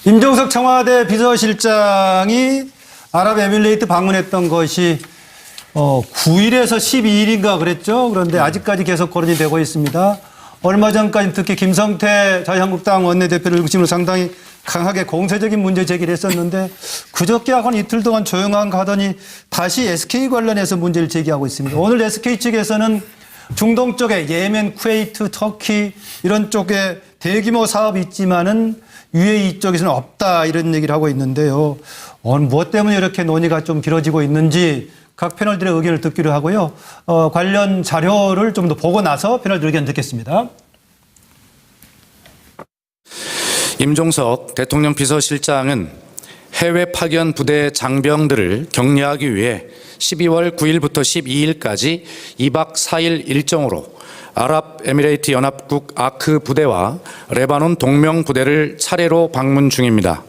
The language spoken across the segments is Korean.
임종석 청와대 비서실장이 아랍에미레이트 방문했던 것이 9일에서 12일인가 그랬죠. 그런데 아직까지 계속 거론이 되고 있습니다. 얼마 전까지 특히 김성태 자유한국당 원내대표를 중심으로 상당히 강하게 공세적인 문제 제기를 했었는데 그저께 한 이틀 동안 조용한가 하더니 다시 SK 관련해서 문제를 제기하고 있습니다. 오늘 SK 측에서는 중동 쪽에 예멘, 쿠웨이트, 터키 이런 쪽에 대규모 사업이 있지만은 UAE 쪽에서는 없다 이런 얘기를 하고 있는데요. 무엇 때문에 이렇게 논의가 좀 길어지고 있는지 각 패널들의 의견을 듣기로 하고요. 관련 자료를 좀 더 보고 나서 패널들 의견 듣겠습니다. 임종석 대통령 비서실장은 해외 파견 부대 장병들을 격려하기 위해 12월 9일부터 12일까지 2박 4일 일정으로 아랍에미레이트 연합국 아크 부대와 레바논 동명 부대를 차례로 방문 중입니다.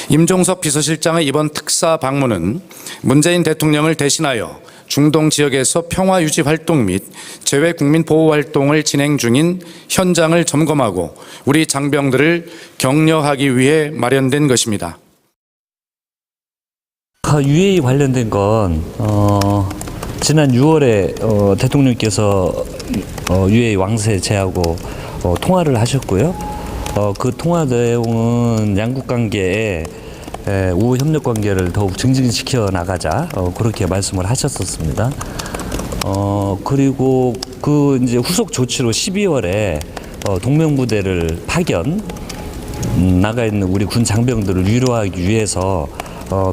임종석 비서실장의 이번 특사 방문은 문재인 대통령을 대신하여 중동 지역에서 평화 유지 활동 및 재외 국민 보호 활동을 진행 중인 현장을 점검하고 우리 장병들을 격려하기 위해 마련된 것입니다. UAE 관련된 건 지난 6월에 대통령께서 UAE 왕세 제하고 통화를 하셨고요. 그 통화 내용은 양국 관계에 우호 협력 관계를 더욱 증진시켜 나가자 그렇게 말씀을 하셨었습니다. 그리고 그 이제 후속 조치로 12월에 동명 부대를 파견 나가 있는 우리 군 장병들을 위로하기 위해서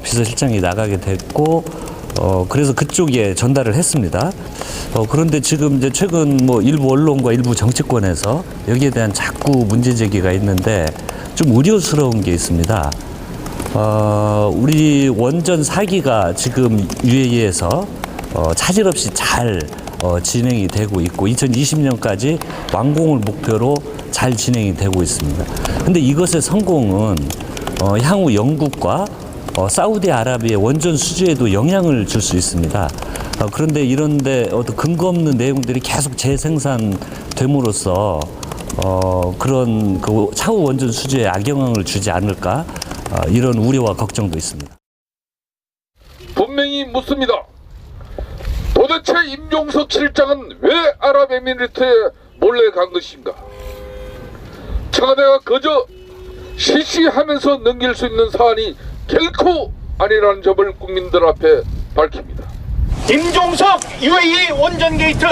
비서실장이 나가게 됐고 그래서 그쪽에 전달을 했습니다. 그런데 지금 이제 최근 일부 언론과 일부 정치권에서 여기에 대한 자꾸 문제 제기가 있는데 좀 우려스러운 게 있습니다. 우리 원전 4기가 지금 UAE에서 차질 없이 잘 진행이 되고 있고 2020년까지 완공을 목표로 잘 진행이 되고 있습니다. 근데 이것의 성공은 향후 영국과 사우디아라비아의 원전 수주에도 영향을 줄 수 있습니다. 그런데 이런데 어떤 근거 없는 내용들이 계속 재생산됨으로써 그런 그 차후 원전 수주에 악영향을 주지 않을까 이런 우려와 걱정도 있습니다. 분명히 묻습니다. 도대체 임종석 실장은 왜 아랍에미리트에 몰래 간 것인가? 청와대가 그저 시시하면서 넘길 수 있는 사안이 결코 아니라는 점을 국민들 앞에 밝힙니다. 임종석 UAE 원전 게이트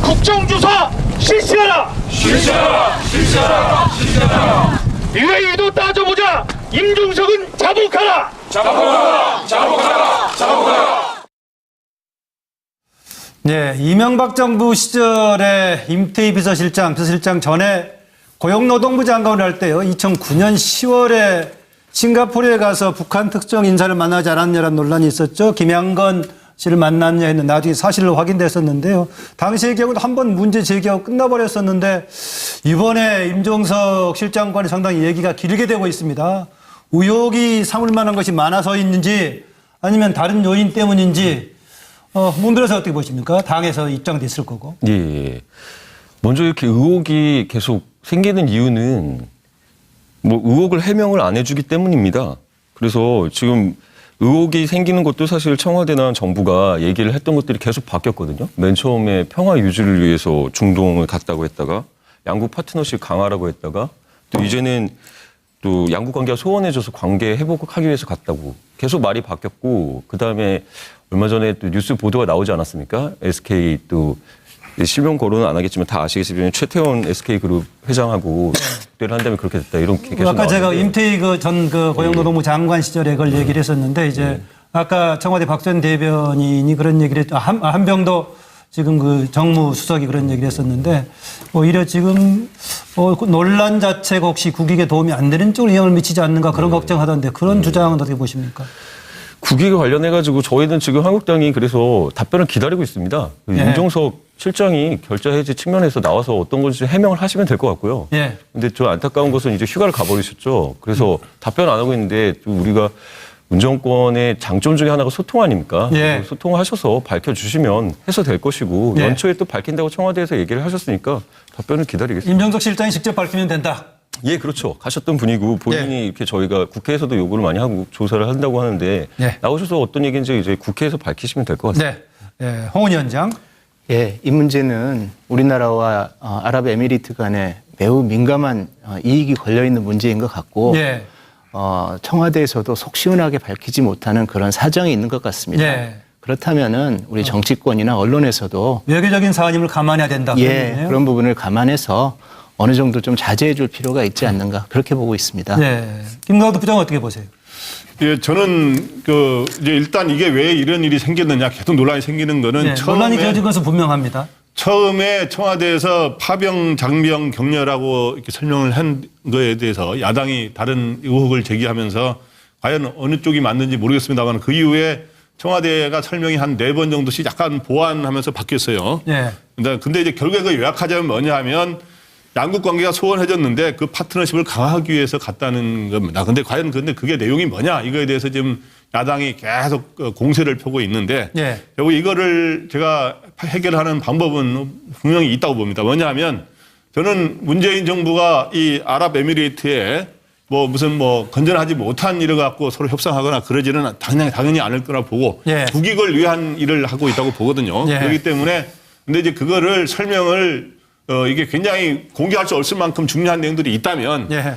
국정조사 실시하라! 실시하라! 실시하라! 실시하라! UAE도 따져보자! 임종석은 자복하라! 자복하라! 자복하라! 자복하라! 네, 이명박 정부 시절에 임태희 비서실장 전에 고용노동부 장관을 할 때요. 2009년 10월에 싱가포르에 가서 북한 특정 인사를 만나지 않았냐라는 논란이 있었죠. 김양건 씨를 만났냐 했는데 나중에 사실로 확인됐었는데요. 당시의 경우는 한번 문제 제기하고 끝나버렸었는데 이번에 임종석 실장과는 상당히 얘기가 길게 되고 있습니다. 의혹이 삼을 만한 것이 많아서인지 아니면 다른 요인 때문인지 문들어서 어떻게 보십니까? 당에서 입장도 있을 거고. 예. 먼저 이렇게 의혹이 계속 생기는 이유는 의혹을 해명을 안 해주기 때문입니다. 그래서 지금 의혹이 생기는 것도 사실 청와대나 정부가 얘기를 했던 것들이 계속 바뀌었거든요. 맨 처음에 평화 유지를 위해서 중동을 갔다고 했다가 양국 파트너십 강화라고 했다가 또 이제는 또 양국 관계가 소원해져서 관계 회복하기 위해서 갔다고 계속 말이 바뀌었고 그다음에 얼마 전에 또 뉴스 보도가 나오지 않았습니까? SK 또 실명 거론은 안 하겠지만 다 아시겠지만 최태원 SK그룹 회장하고 특대를 한다면 그렇게 됐다 이런 게 계속 아까 제가 나왔는데. 임태희 전 고용노동부 장관 시절에 그걸 얘기를 했었는데 이제 아까 청와대 박전 대변인이 그런 얘기를 했죠. 한병도 지금 그 정무수석이 그런 얘기를 했었는데 오히려 지금 논란 자체가 혹시 국익에 도움이 안 되는 쪽으로 영향을 미치지 않는가 그런 걱정하던데 그런 주장은 어떻게 보십니까? 국익에 관련해가지고 저희는 지금 한국당이 그래서 답변을 기다리고 있습니다. 예. 임종석 실장이 결자 해지 측면에서 나와서 어떤 건지 해명을 하시면 될 것 같고요. 예. 근데 저 안타까운 것은 이제 휴가를 가버리셨죠. 그래서 답변 안 하고 있는데 또 우리가 문 정권의 장점 중에 하나가 소통 아닙니까? 예. 소통하셔서 밝혀주시면 해서 될 것이고 예. 연초에 또 밝힌다고 청와대에서 얘기를 하셨으니까 답변을 기다리겠습니다. 임종석 실장이 직접 밝히면 된다. 예, 그렇죠. 가셨던 분이고 본인이 이렇게 저희가 국회에서도 요구를 많이 하고 조사를 한다고 하는데 네. 나오셔서 어떤 얘기인지 이제 국회에서 밝히시면 될 것 같습니다. 네. 예, 홍은 위원장. 예, 이 문제는 우리나라와 아랍에미리트 간에 매우 민감한 이익이 걸려 있는 문제인 것 같고 예. 청와대에서도 속 시원하게 밝히지 못하는 그런 사정이 있는 것 같습니다. 예. 그렇다면은 우리 정치권이나 언론에서도 외교적인 사안임을 감안해야 된다. 예, 그런 부분을 감안해서 어느 정도 좀 자제해 줄 필요가 있지 않는가 그렇게 보고 있습니다. 네. 김광도 부장 어떻게 보세요? 예, 저는 이제 일단 이게 왜 이런 일이 생겼느냐 계속 논란이 생기는 거는 네, 논란이 되어진 것은 분명합니다. 처음에 청와대에서 파병, 장병, 격려라고 이렇게 설명을 한 거에 대해서 야당이 다른 의혹을 제기하면서 과연 어느 쪽이 맞는지 모르겠습니다만 그 이후에 청와대가 설명이 한 4번 정도씩 약간 보완하면서 바뀌었어요. 예. 근데 이제 결국에 그 요약하자면 뭐냐 하면 양국 관계가 소원해졌는데 그 파트너십을 강화하기 위해서 갔다는 겁니다. 근데 과연 그게 내용이 뭐냐 이거에 대해서 지금 야당이 계속 공세를 펴고 있는데 예. 결국 이거를 제가 해결하는 방법은 분명히 있다고 봅니다. 뭐냐 하면 저는 문재인 정부가 이 아랍에미리트에 무슨 건전하지 못한 일을 갖고 서로 협상하거나 그러지는 당연히 않을 거라 보고 예. 국익을 위한 일을 하고 있다고 보거든요. 예. 그렇기 때문에 근데 이제 그거를 설명을 이게 굉장히 공개할 수 없을 만큼 중요한 내용들이 있다면 예.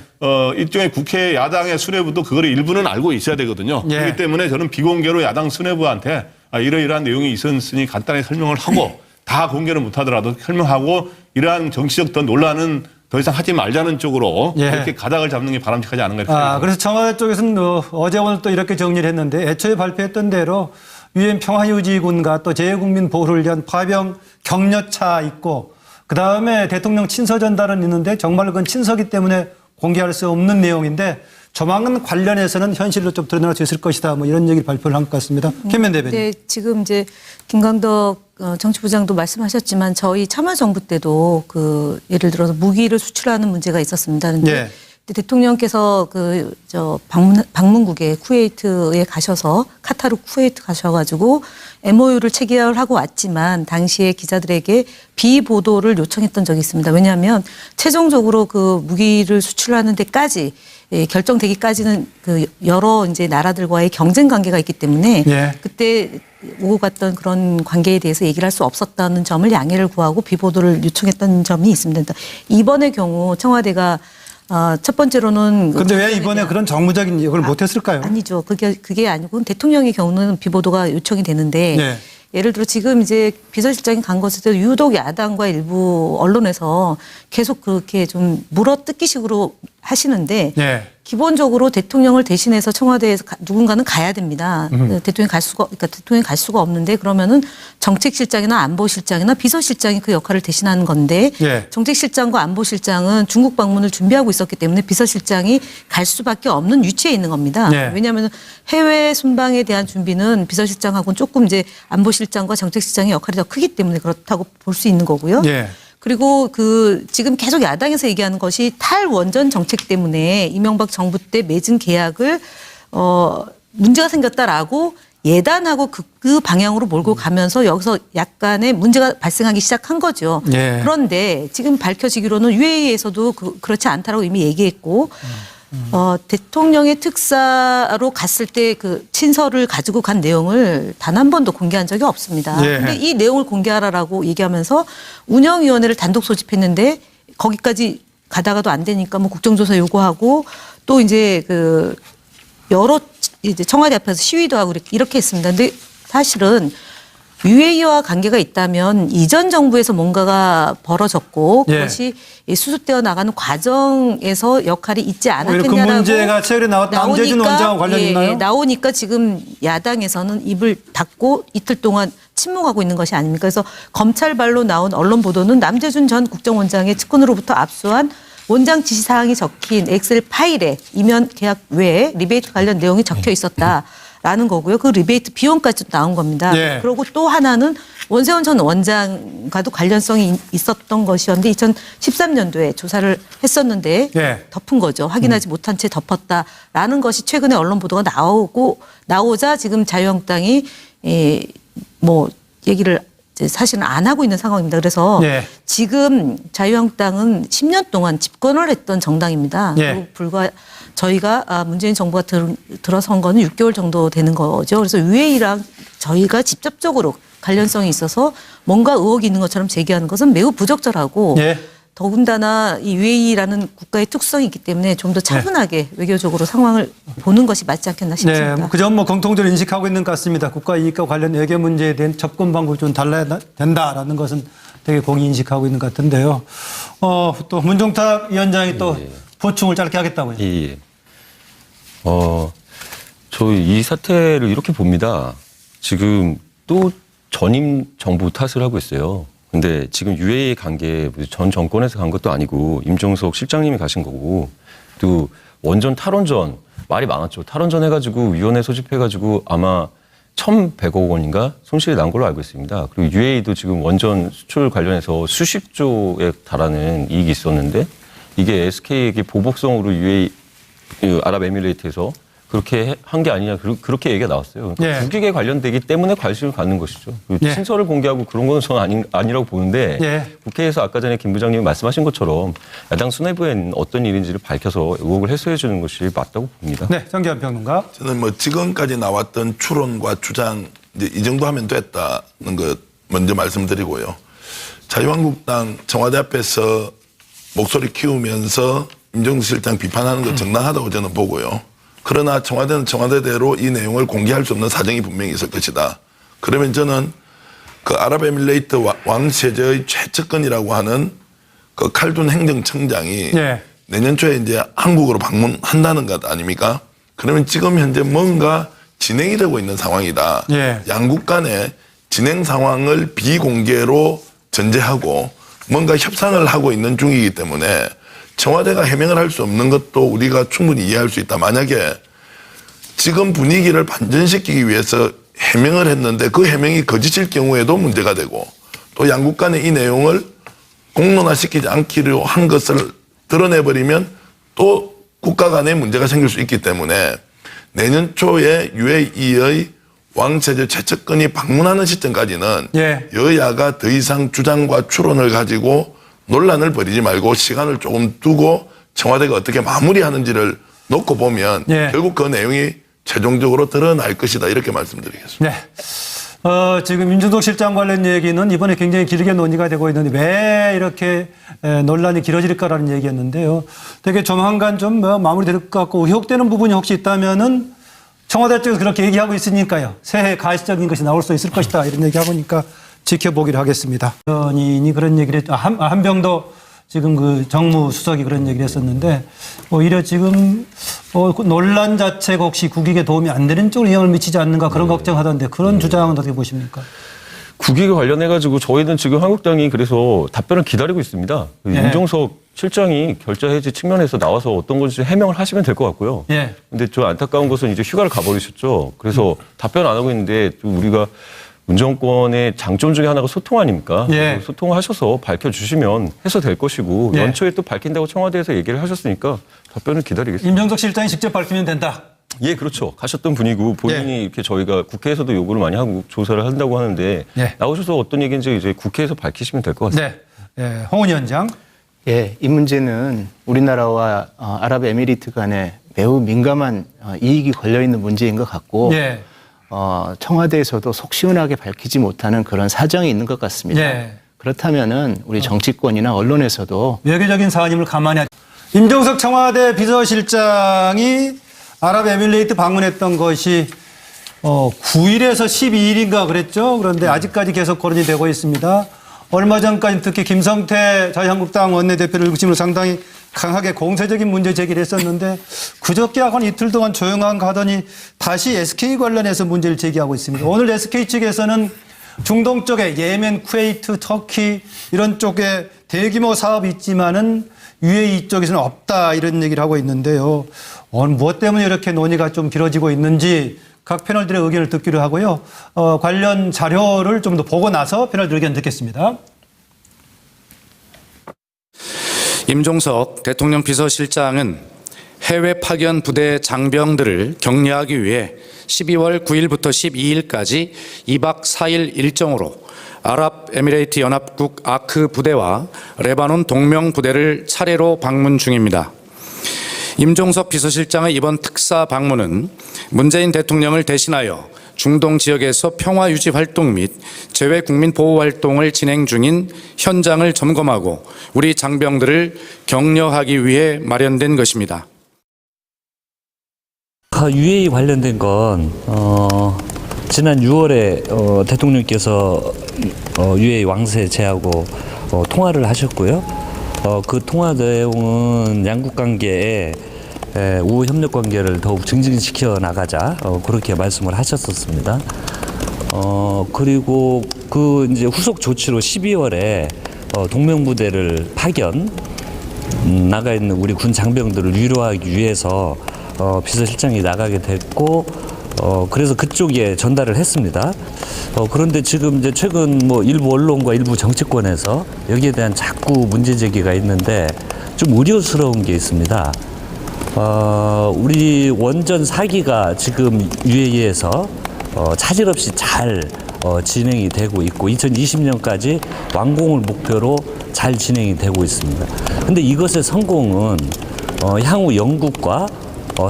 일종의 국회 야당의 수뇌부도 그거를 일부는 알고 있어야 되거든요. 예. 그렇기 때문에 저는 비공개로 야당 수뇌부한테 이러이러한 내용이 있었으니 간단히 설명을 하고 다 공개를 못하더라도 설명하고 이러한 정치적 더 논란은 더 이상 하지 말자는 쪽으로 예. 그렇게 가닥을 잡는 게 바람직하지 않은가 이렇게 생각합니다. 그래서 청와대 쪽에서는 어제 오늘 또 이렇게 정리를 했는데 애초에 발표했던 대로 유엔 평화유지군과 또 재외국민 보호를 위한 파병 격려차 있고 그다음에 대통령 친서 전달은 있는데 정말 그건 친서기 때문에 공개할 수 없는 내용인데 조만간 관련해서는 현실로 좀 드러날 수 있을 것이다. 이런 얘기를 발표를 한 것 같습니다. 김면 대변인. 네, 지금 이제 김광덕 정치부장도 말씀하셨지만 저희 참여정부 때도 예를 들어서 무기를 수출하는 문제가 있었습니다. 그런데 예. 대통령께서 방문국에 쿠웨이트에 가셔서 카타르 쿠웨이트 가셔가지고 MOU를 체결하고 왔지만 당시에 기자들에게 비보도를 요청했던 적이 있습니다. 왜냐하면 최종적으로 그 무기를 수출하는 데까지 결정되기까지는 여러 이제 나라들과의 경쟁 관계가 있기 때문에 예. 그때 오고 갔던 그런 관계에 대해서 얘기를 할 수 없었다는 점을 양해를 구하고 비보도를 요청했던 점이 있습니다. 이번의 경우 청와대가 첫 번째로는 그런데 왜 이번에 그런 정무적인 이걸 못했을까요? 아니죠. 그게 아니고 대통령의 경우는 비보도가 요청이 되는데 네. 예를 들어 지금 이제 비서실장이 간 것에도 유독 야당과 일부 언론에서 계속 그렇게 좀 물어뜯기식으로 하시는데 네. 기본적으로 대통령을 대신해서 청와대에서 누군가는 가야 됩니다. 대통령이 갈 수가 없는데 그러면은 정책실장이나 안보실장이나 비서실장이 그 역할을 대신하는 건데 예. 정책실장과 안보실장은 중국 방문을 준비하고 있었기 때문에 비서실장이 갈 수밖에 없는 위치에 있는 겁니다. 네. 왜냐하면 해외 순방에 대한 준비는 비서실장하고는 조금 이제 안보실장과 정책실장의 역할이 더 크기 때문에 그렇다고 볼 수 있는 거고요. 예. 그리고 지금 계속 야당에서 얘기하는 것이 탈원전 정책 때문에 이명박 정부 때 맺은 계약을 문제가 생겼다라고 예단하고 그 방향으로 몰고 가면서 여기서 약간의 문제가 발생하기 시작한 거죠. 예. 그런데 지금 밝혀지기로는 UAE에서도 그렇지 않다라고 이미 얘기했고 대통령의 특사로 갔을 때 친서를 가지고 간 내용을 단 한 번도 공개한 적이 없습니다. 예. 근데 이 내용을 공개하라라고 얘기하면서 운영위원회를 단독 소집했는데 거기까지 가다가도 안 되니까 국정조사 요구하고 또 이제 여러 이제 청와대 앞에서 시위도 하고 이렇게 했습니다. 근데 사실은 UAE와 관계가 있다면 이전 정부에서 뭔가가 벌어졌고 예. 그것이 수습되어 나가는 과정에서 역할이 있지 그 않았겠냐라고 문제가 최근에 나왔던 남재준 원장하고 관련 있나요? 나오니까 지금 야당에서는 입을 닫고 이틀 동안 침묵하고 있는 것이 아닙니까? 그래서 검찰발로 나온 언론 보도는 남재준 전 국정원장의 측근으로부터 압수한 원장 지시사항이 적힌 엑셀 파일에 이면 계약 외에 리베이트 관련 내용이 적혀 있었다라는 거고요. 그 리베이트 비용까지도 나온 겁니다. 예. 그리고 또 하나는 원세훈 전 원장과도 관련성이 있었던 것이었는데 2013년도에 조사를 했었는데 예. 덮은 거죠. 확인하지 못한 채 덮었다라는 것이 최근에 언론 보도가 나오자 지금 자유한국당이 얘기를 이제 사실은 안 하고 있는 상황입니다. 그래서 예. 지금 자유한국당은 10년 동안 집권을 했던 정당입니다. 예. 그리고 불과 저희가 문재인 정부가 들어선 거는 6개월 정도 되는 거죠. 그래서 UAE랑 저희가 직접적으로 관련성이 있어서 뭔가 의혹이 있는 것처럼 제기하는 것은 매우 부적절하고 예. 더군다나 이 UAE라는 국가의 특성이 있기 때문에 좀 더 차분하게 외교적으로 상황을 보는 것이 맞지 않겠나 싶습니다. 네, 그 점 뭐 공통적으로 인식하고 있는 것 같습니다. 국가 이익과 관련 외교 문제에 대한 접근 방법이 좀 달라야 된다라는 것은 되게 공히 인식하고 있는 것 같은데요. 또 문종탁 위원장이 또 보충을 짧게 하겠다고요. 예. 저희 이 사태를 이렇게 봅니다. 지금 또 전임 정부 탓을 하고 있어요. 근데 지금 UAE 간 게 전 정권에서 간 것도 아니고 임종석 실장님이 가신 거고 또 원전 탈원전 말이 많았죠. 탈원전 해가지고 위원회 소집해가지고 아마 1,100억 원인가 손실이 난 걸로 알고 있습니다. 그리고 UAE도 지금 원전 수출 관련해서 수십 조에 달하는 이익이 있었는데 이게 SK에게 보복성으로 UAE 아랍에미레이트에서 그렇게 한 게 아니냐 그렇게 얘기가 나왔어요. 그러니까 예. 국익에 관련되기 때문에 관심을 갖는 것이죠. 예. 친서를 공개하고 그런 건 저는 아니라고 보는데 예. 국회에서 아까 전에 김 부장님이 말씀하신 것처럼 야당 수뇌부에는 어떤 일인지를 밝혀서 의혹을 해소해 주는 것이 맞다고 봅니다. 네, 정기환 평론가. 저는 뭐 지금까지 나왔던 추론과 주장 이제 이 정도 하면 됐다는 것 먼저 말씀드리고요. 자유한국당 청와대 앞에서 목소리 키우면서 임종석 실장 비판하는 것 정당하다고 저는 보고요. 그러나 청와대는 청와대대로 이 내용을 공개할 수 없는 사정이 분명히 있을 것이다. 그러면 저는 그 아랍에미레이트 왕세자의 최측근이라고 하는 그 칼둔 행정청장이 예. 내년 초에 이제 한국으로 방문한다는 것 아닙니까? 그러면 지금 현재 뭔가 진행이 되고 있는 상황이다. 예. 양국 간의 진행 상황을 비공개로 전제하고 뭔가 협상을 하고 있는 중이기 때문에 청와대가 해명을 할 수 없는 것도 우리가 충분히 이해할 수 있다. 만약에 지금 분위기를 반전시키기 위해서 해명을 했는데 그 해명이 거짓일 경우에도 문제가 되고 또 양국 간의 이 내용을 공론화시키지 않기로 한 것을 드러내버리면 또 국가 간의 문제가 생길 수 있기 때문에 내년 초에 UAE의 왕세자 최측근이 방문하는 시점까지는 예. 여야가 더 이상 주장과 추론을 가지고 논란을 벌이지 말고 시간을 조금 두고 청와대가 어떻게 마무리하는지를 놓고 보면 예. 결국 그 내용이 최종적으로 드러날 것이다 이렇게 말씀드리겠습니다. 네. 지금 임종석 실장 관련 얘기는 이번에 굉장히 길게 논의가 되고 있는데 왜 이렇게 논란이 길어질까라는 얘기였는데요. 되게 조만간 좀 마무리될 것 같고 의혹되는 부분이 혹시 있다면은 청와대 쪽에서 그렇게 얘기하고 있으니까요. 새해 가시적인 것이 나올 수 있을 것이다 이런 얘기하고 있으니까 지켜보기로 하겠습니다. 연인이 그런 얘기를 했죠. 한병도 지금 그 정무수석이 그런 얘기를 했었는데 오히려 지금 그 논란 자체가 혹시 국익에 도움이 안 되는 쪽으로 영향을 미치지 않는가 그런 걱정하던데 그런 주장은 어떻게 보십니까? 국익에 관련해가지고 저희는 지금 한국당이 그래서 답변을 기다리고 있습니다. 예. 임종석 실장이 결자 해지 측면에서 나와서 어떤 건지 해명을 하시면 될 것 같고요. 예. 근데 저 안타까운 것은 이제 휴가를 가버리셨죠. 그래서 답변 안 하고 있는데 또 우리가 문정권의 장점 중에 하나가 소통 아닙니까? 예. 소통하셔서 밝혀주시면 해소될 것이고 예. 연초에 또 밝힌다고 청와대에서 얘기를 하셨으니까 답변을 기다리겠습니다. 임종석 실장이 직접 밝히면 된다. 예, 그렇죠. 가셨던 분이고 본인이 예. 이렇게 저희가 국회에서도 요구를 많이 하고 조사를 한다고 하는데 예. 나오셔서 어떤 얘기인지 이제 국회에서 밝히시면 될 것 같습니다. 네. 예. 홍은 위원장. 예, 이 문제는 우리나라와 아랍에미리트 간에 매우 민감한 이익이 걸려 있는 문제인 것 같고 예. 청와대에서도 속 시원하게 밝히지 못하는 그런 사정이 있는 것 같습니다. 예. 그렇다면은 우리 정치권이나 언론에서도 외교적인 사안임을 감안해. 임종석 청와대 비서실장이 아랍에미레이트 방문했던 것이 9일에서 12일인가 그랬죠. 그런데 아직까지 계속 거론이 되고 있습니다. 얼마 전까지 특히 김성태 자유한국당 원내대표를 중심으로 상당히 강하게 공세적인 문제 제기를 했었는데 그저께하고는 이틀 동안 조용한 가더니 다시 SK 관련해서 문제를 제기하고 있습니다. 오늘 SK 측에서는 중동 쪽에 예멘, 쿠웨이트, 터키 이런 쪽에 대규모 사업이 있지만은 UAE 쪽에서는 없다 이런 얘기를 하고 있는데요. 무엇 때문에 이렇게 논의가 좀 길어지고 있는지 각 패널들의 의견을 듣기로 하고요. 관련 자료를 좀 더 보고 나서 패널들 의견 듣겠습니다. 임종석 대통령 비서실장은 해외 파견 부대 장병들을 격려하기 위해 12월 9일부터 12일까지 2박 4일 일정으로 아랍에미레이트 연합국 아크 부대와 레바논 동명 부대를 차례로 방문 중입니다. 임종석 비서실장의 이번 특사 방문은 문재인 대통령을 대신하여 중동 지역에서 평화 유지 활동 및 재외 국민 보호 활동을 진행 중인 현장을 점검하고 우리 장병들을 격려하기 위해 마련된 것입니다. UAE 관련된 건 지난 6월에 대통령께서 UAE 왕세 제하고 통화를 하셨고요. 그 통화 내용은 양국 관계에 우호 협력 관계를 더욱 증진시켜 나가자 그렇게 말씀을 하셨었습니다. 그리고 그 이제 후속 조치로 12월에 동명부대를 파견 나가 있는 우리 군 장병들을 위로하기 위해서 비서실장이 나가게 됐고 그래서 그쪽에 전달을 했습니다. 그런데 지금 이제 최근 뭐 일부 언론과 일부 정치권에서 여기에 대한 자꾸 문제 제기가 있는데 좀 우려스러운 게 있습니다. 우리 원전 4기가 지금 UAE에서 차질 없이 잘 진행이 되고 있고 2020년까지 완공을 목표로 잘 진행이 되고 있습니다. 근데 이것의 성공은 향후 영국과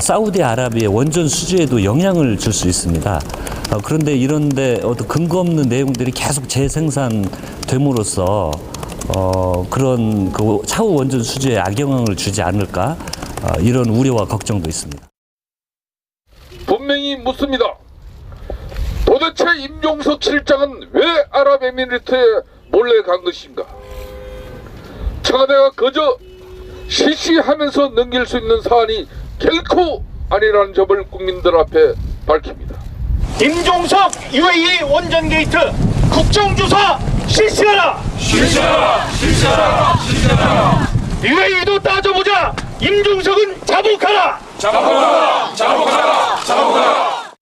사우디아라비아의 원전 수주에도 영향을 줄 수 있습니다. 그런데 이런데 어떤 근거 없는 내용들이 계속 재생산됨으로써 그런 그 차후 원전 수주에 악영향을 주지 않을까 이런 우려와 걱정도 있습니다. 분명히 묻습니다. 도대체 임종석 실장은 왜 아랍에미리트에 몰래 간 것인가? 청와대가 그저 시시하면서 넘길 수 있는 사안이 결코 아니라는 점을 국민들 앞에 밝힙니다. 임종석 UAE 원전 게이트 국정조사 실시하라! 실시하라! 실시하라! 실시하라! UAE도 따져보자! 임종석은 자복하라! 자복하라! 자복하라! 자복하라!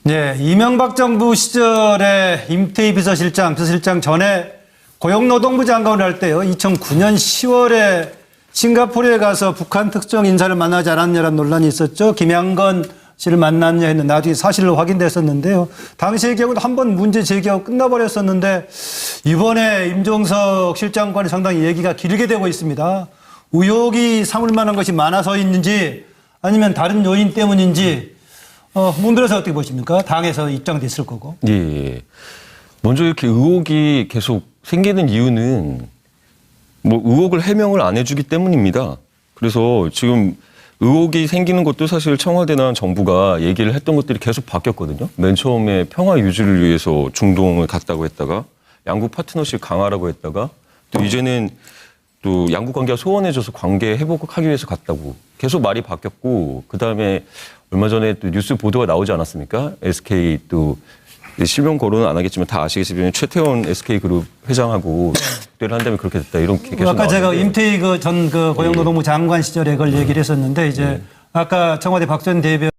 네, 이명박 정부 시절에 임태희 비서실장 전에 고용노동부 장관을 할 때요. 2009년 10월에 싱가포르에 가서 북한 특정 인사를 만나지 않았냐라는 논란이 있었죠. 김양건 씨를 만났냐 했는데 나중에 사실로 확인됐었는데요. 당시의 경우도 한 번 문제 제기하고 끝나버렸었는데 이번에 임종석 실장관이 상당히 얘기가 길게 되고 있습니다. 의혹이 삼을 만한 것이 많아서인지 아니면 다른 요인 때문인지 문들어서 어떻게 보십니까? 당에서 입장도 있을 거고. 예. 먼저 이렇게 의혹이 계속 생기는 이유는 뭐 의혹을 해명을 안 해주기 때문입니다. 그래서 지금 의혹이 생기는 것도 사실 청와대나 정부가 얘기를 했던 것들이 계속 바뀌었거든요. 맨 처음에 평화 유지를 위해서 중동을 갔다고 했다가 양국 파트너십 강화라고 했다가 또 이제는 또 양국 관계가 소원해져서 관계 회복하기 위해서 갔다고 계속 말이 바뀌었고 그다음에 얼마 전에 또 뉴스 보도가 나오지 않았습니까? SK 또 실명 거론은 안 하겠지만 다 아시겠지만 최태원 SK그룹 회장하고 대를 한다면 그렇게 됐다 이렇게 계속 아까 제가 나왔는데. 임태희 전 고용노동부 장관 시절에 그걸 얘기를 했었는데 이제 아까 청와대 박 전 대변